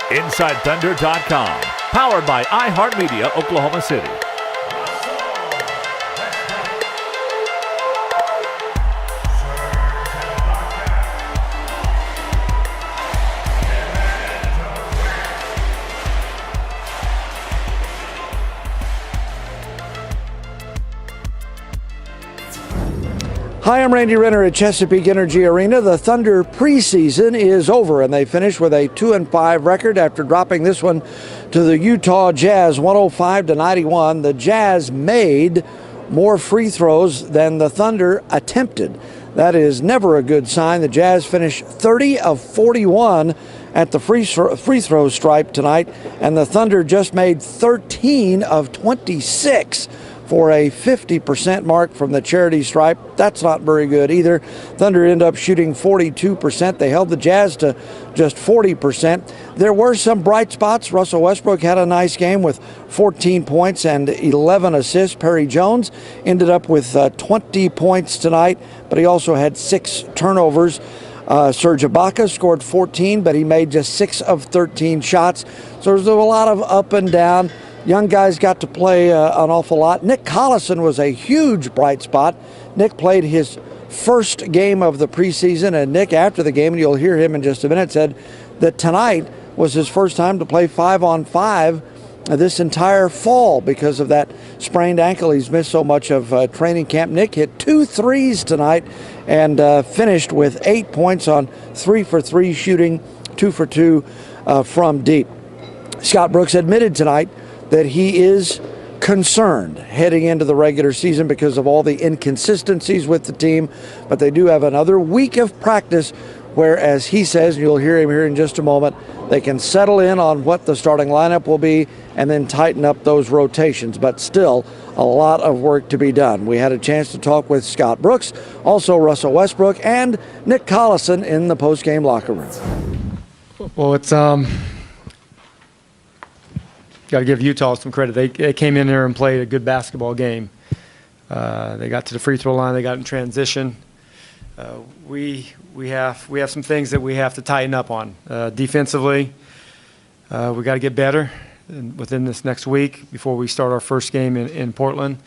InsideThunder.com. Powered by iHeartMedia, Oklahoma City. Hi, I'm Randy Renner at Chesapeake Energy Arena. The Thunder preseason is over, and they finished with a 2-5 record after dropping this one to the Utah Jazz, 105-91. The Jazz made more free throws than the Thunder attempted. That is never a good sign. The Jazz finished 30 of 41 at the free throw stripe tonight, and the Thunder just made 13 of 26. For a 50% mark from the charity stripe. That's not very good either. Thunder ended up shooting 42%. They held the Jazz to just 40%. There were some bright spots. Russell Westbrook had a nice game with 14 points and 11 assists. Perry Jones ended up with 20 points tonight, but he also had 6 turnovers. Serge Ibaka scored 14, but he made just 6 of 13 shots. So there's a lot of up and down. Young guys got to play an awful lot. Nick Collison was a huge bright spot. Nick played his first game of the preseason, and Nick, after the game, and you'll hear him in just a minute, said that tonight was his first time to play 5-on-5 this entire fall because of that sprained ankle. He's missed so much of training camp. Nick hit 2 threes tonight and finished with 8 points on 3 for 3 shooting, 2 for 2 from deep. Scott Brooks admitted tonight that he is concerned heading into the regular season because of all the inconsistencies with the team, but they do have another week of practice where, as he says, and you'll hear him here in just a moment, they can settle in on what the starting lineup will be and then tighten up those rotations, but still a lot of work to be done. We had a chance to talk with Scott Brooks, also Russell Westbrook, and Nick Collison in the postgame locker room. Well, it's got to give Utah some credit. They came in there and played a good basketball game. They got to the free throw line. They got in transition. We have some things that we have to tighten up on. Defensively, we got to get better within this next week before we start our first game in Portland.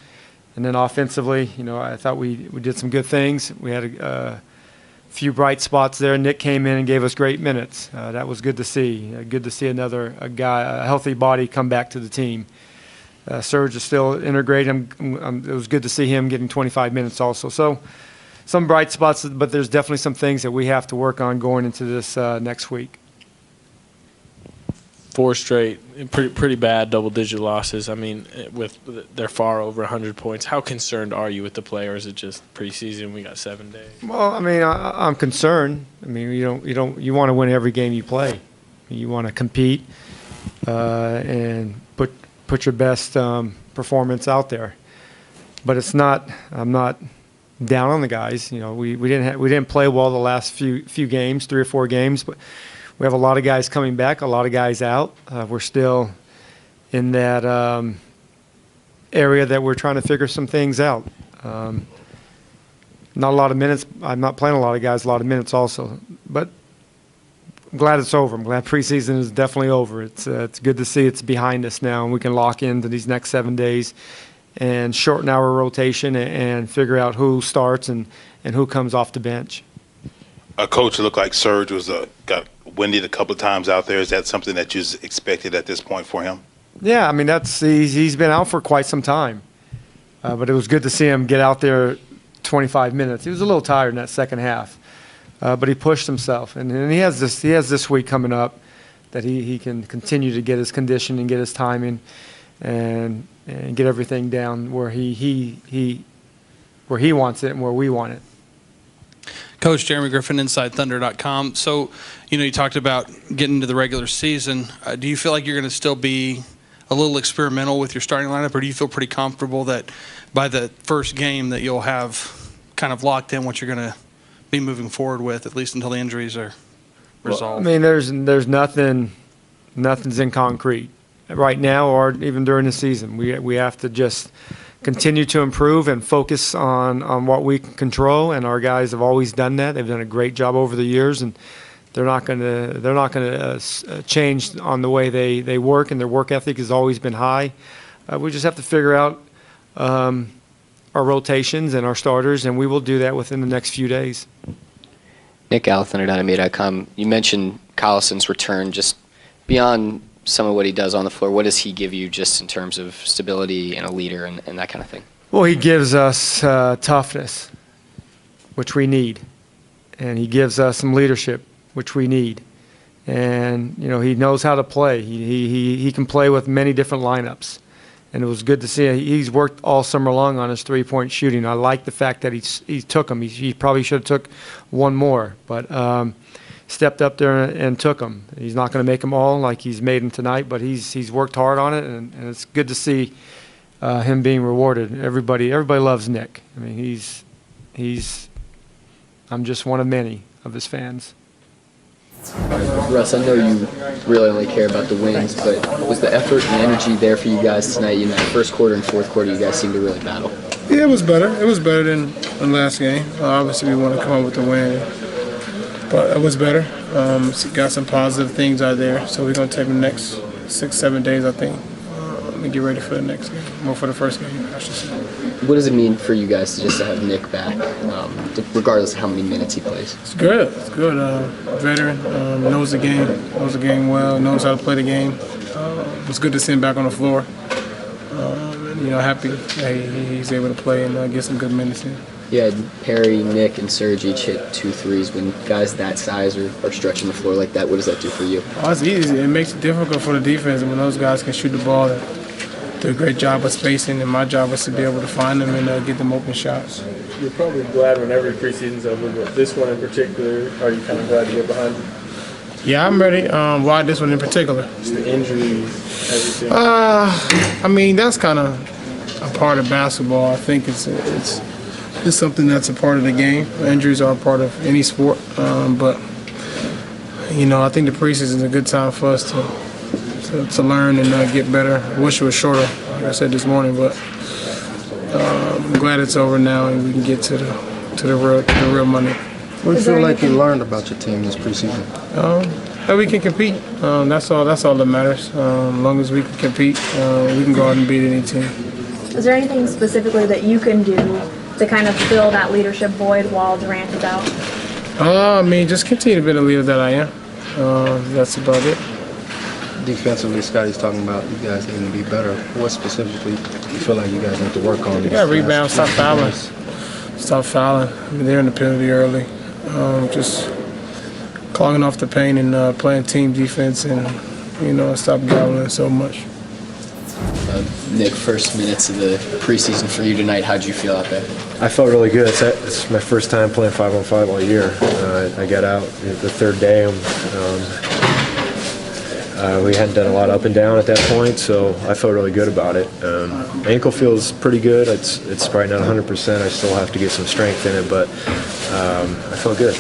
And then offensively, I thought we did some good things. We had a few bright spots there. Nick came in and gave us great minutes. That was good to see. Good to see a healthy body come back to the team. Serge is still integrating. It was good to see him getting 25 minutes also. So some bright spots, but there's definitely some things that we have to work on going into this next week. 4 straight, pretty bad double-digit losses. I mean, they're far over 100 points. How concerned are you with the play, or is it just preseason? We got 7 days. Well, I mean, I'm concerned. I mean, you want to win every game you play. You want to compete and put your best performance out there. But it's not. I'm not down on the guys. We didn't play well the last few games, 3 or 4 games, but. We have a lot of guys coming back, a lot of guys out. We're still in that area that we're trying to figure some things out. Not a lot of minutes. I'm not playing a lot of guys a lot of minutes also. But I'm glad it's over. I'm glad preseason is definitely over. It's good to see it's behind us now, and we can lock into these next 7 days and shorten our rotation and figure out who starts and who comes off the bench. A coach looked like Serge got winded a couple of times out there. Is that something that you expected at this point for him? Yeah, I mean he's been out for quite some time, but it was good to see him get out there 25 minutes. He was a little tired in that second half, but he pushed himself, and he has this week coming up that he can continue to get his condition and get his timing, and get everything down where he wants it and where we want it. Coach Jeremy Griffin, InsideThunder.com. So, you talked about getting into the regular season. Do you feel like you're going to still be a little experimental with your starting lineup, or do you feel pretty comfortable that by the first game that you'll have kind of locked in what you're going to be moving forward with, at least until the injuries are resolved? Well, I mean, there's nothing's in concrete right now or even during the season. We have to just continue to improve and focus on what we can control, and our guys have always done that. They've done a great job over the years, and they're not going to change on the way they work, and their work ethic has always been high. We just have to figure out our rotations and our starters, and we will do that within the next few days. Nick Thunder.me.com. You mentioned Collison's return. Just beyond some of what he does on the floor, what does he give you just in terms of stability and a leader and that kind of thing? Well, he gives us toughness, which we need, and he gives us some leadership, which we need. And he knows how to play. He can play with many different lineups, and it was good to see. He's worked all summer long on his three-point shooting. I like the fact that he took them. He probably should have took one more, but stepped up there and took them. He's not going to make them all like he's made them tonight, but he's worked hard on it, and it's good to see him being rewarded. Everybody loves Nick. I mean, I'm just one of many of his fans. Russ, I know you really only care about the wins, but was the effort and energy there for you guys tonight? In that first quarter and fourth quarter, you guys seemed to really battle. Yeah, it was better. It was better than the last game. Obviously, we want to come up with the win, but it was better. Got some positive things out there, so we're going to take the next 6-7 days, I think, and get ready for the next game, or for the first game, I should say. What does it mean for you guys to have Nick back, regardless of how many minutes he plays? It's good. It's good. Veteran, knows the game well, knows how to play the game. It's good to see him back on the floor. Happy that he's able to play and get some good minutes in. Yeah, Perry, Nick, and Serge each hit 2 threes. When guys that size are stretching the floor like that, what does that do for you? Oh, it's easy. It makes it difficult for the defense. When those guys can shoot the ball, they do a great job of spacing, and my job is to be able to find them and get them open shots. You're probably glad when every preseason's over, but this one in particular, are you kind of glad to get behind you? Yeah, I'm ready. Why this one in particular? Just the injuries, everything. I mean, that's kind of a part of basketball. I think it's something that's a part of the game. Injuries are a part of any sport, but I think the preseason is a good time for us to learn and get better. I wish it was shorter, like I said this morning, but I'm glad it's over now and we can get to the real money. What do you feel like you learned about your team this preseason? That we can compete. That's all that matters. As long as we can compete, we can go out and beat any team. Is there anything specifically that you can do to kind of fill that leadership void while Durant is out? I mean, just continue to be the leader that I am. That's about it. Defensively, Scotty's talking about you guys needing to be better. What specifically do you feel like you guys need to work on? You got to rebound, stop fouling. Stop fouling. I mean, they're in the penalty early. Just clogging off the paint and playing team defense and, stop gambling so much. Nick, first minutes of the preseason for you tonight, how'd you feel out there? I felt really good. It's my first time playing 5-on-5 all year. I got out the third day. We hadn't done a lot up and down at that point, so I felt really good about it. My ankle feels pretty good. It's probably not 100%. I still have to get some strength in it, but I felt good.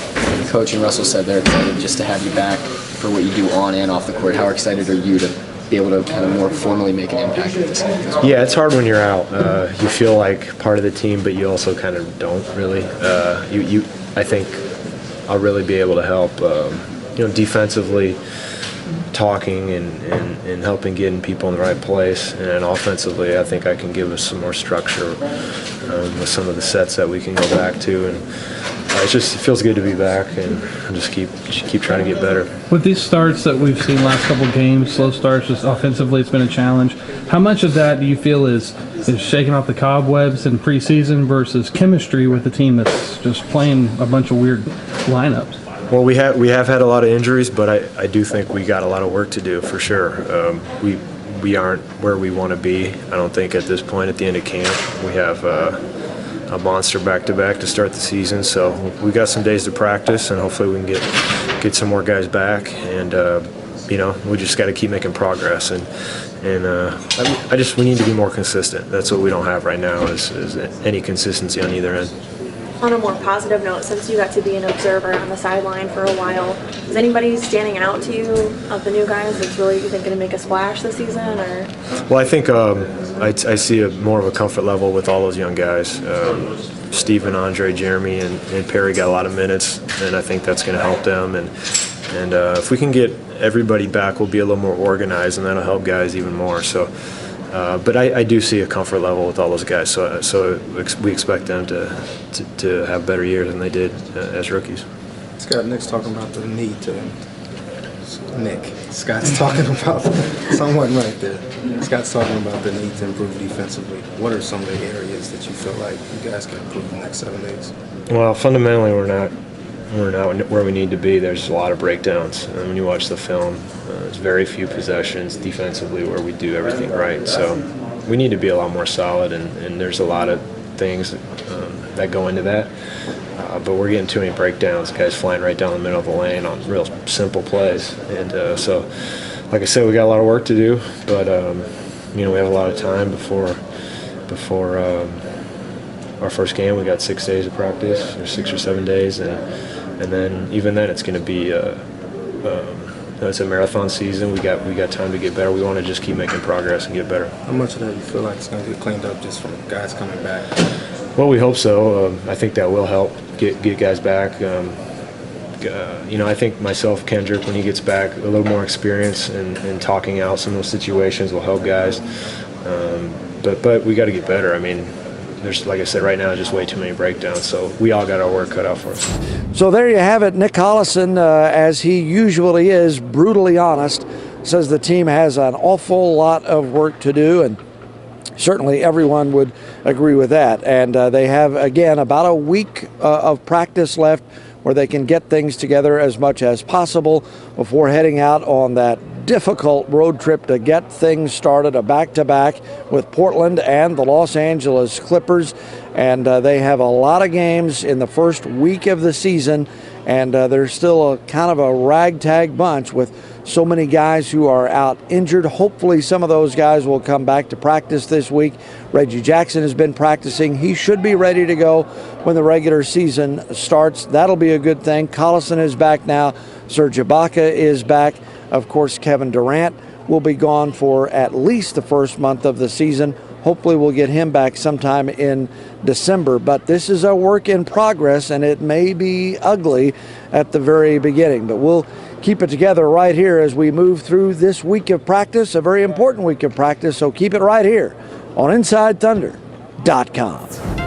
Coach and Russell said they're excited just to have you back for what you do on and off the court. How excited are you to be able to kind of more formally make an impact at this game? Yeah, it's hard when you're out. You feel like part of the team, but you also kind of don't really. I think I'll really be able to help, defensively, talking and helping getting people in the right place, and then offensively I think I can give us some more structure with some of the sets that we can go back to, and it feels good to be back and just keep trying to get better. With these starts that we've seen last couple of games, slow starts, just offensively it's been a challenge. How much of that do you feel is shaking off the cobwebs in preseason versus chemistry with the team that's just playing a bunch of weird lineups? Well, we have had a lot of injuries, but I do think we got a lot of work to do for sure. We aren't where we want to be, I don't think, at this point at the end of camp. We have a monster back-to-back to start the season, so we got some days to practice, and hopefully we can get some more guys back. And we just got to keep making progress. And we need to be more consistent. That's what we don't have right now is any consistency on either end. On a more positive note, since you got to be an observer on the sideline for a while, is anybody standing out to you of the new guys that's really, you think, going to make a splash this season? Or? Well, I think I see more of a comfort level with all those young guys. Steven, Andre, Jeremy, and Perry got a lot of minutes, and I think that's going to help them. And And if we can get everybody back, we'll be a little more organized, and that'll help guys even more. So, but I do see a comfort level with all those guys. So we expect them to have better years than they did as rookies. Scott, Nick's talking about the need to. Nick, Scott's talking about someone right there. Scott's talking about the need to improve defensively. What are some of the areas that you feel like you guys can improve in the next 7 days? Well, fundamentally, we're not where we need to be. There's a lot of breakdowns. When you watch the film, there's very few possessions defensively where we do everything right. So we need to be a lot more solid, and there's a lot of things that go into that. But we're getting too many breakdowns, guys flying right down the middle of the lane on real simple plays. And so, like I said, we got a lot of work to do, but we have a lot of time before our first game. We got 6 days of practice, or 6 or 7 days, and then even then it's going to be it's a marathon season. We got time to get better. We want to just keep making progress and get better. How much of that you feel like is going to get cleaned up just from guys coming back? Well, we hope so. I think that will help get guys back. I think myself, Kendrick, when he gets back, a little more experience and talking out some of those situations will help guys. But we got to get better. I mean, there's, like I said, right now just way too many breakdowns. So we all got our work cut out for us. So there you have it. Nick Collison, as he usually is, brutally honest, says the team has an awful lot of work to do, and certainly everyone would agree with that. And they have, again, about a week of practice left where they can get things together as much as possible before heading out on that difficult road trip to get things started, a back-to-back with Portland and the Los Angeles Clippers. And they have a lot of games in the first week of the season, and they're still a kind of a ragtag bunch with so many guys who are out injured. Hopefully some of those guys will come back to practice this week. Reggie Jackson has been practicing. He should be ready to go when the regular season starts. That'll be a good thing. Collison is back now. Serge Ibaka is back. Of course, Kevin Durant will be gone for at least the first month of the season. Hopefully we'll get him back sometime in December. But this is a work in progress, and it may be ugly at the very beginning. But we'll keep it together right here as we move through this week of practice, a very important week of practice. So keep it right here on InsideThunder.com.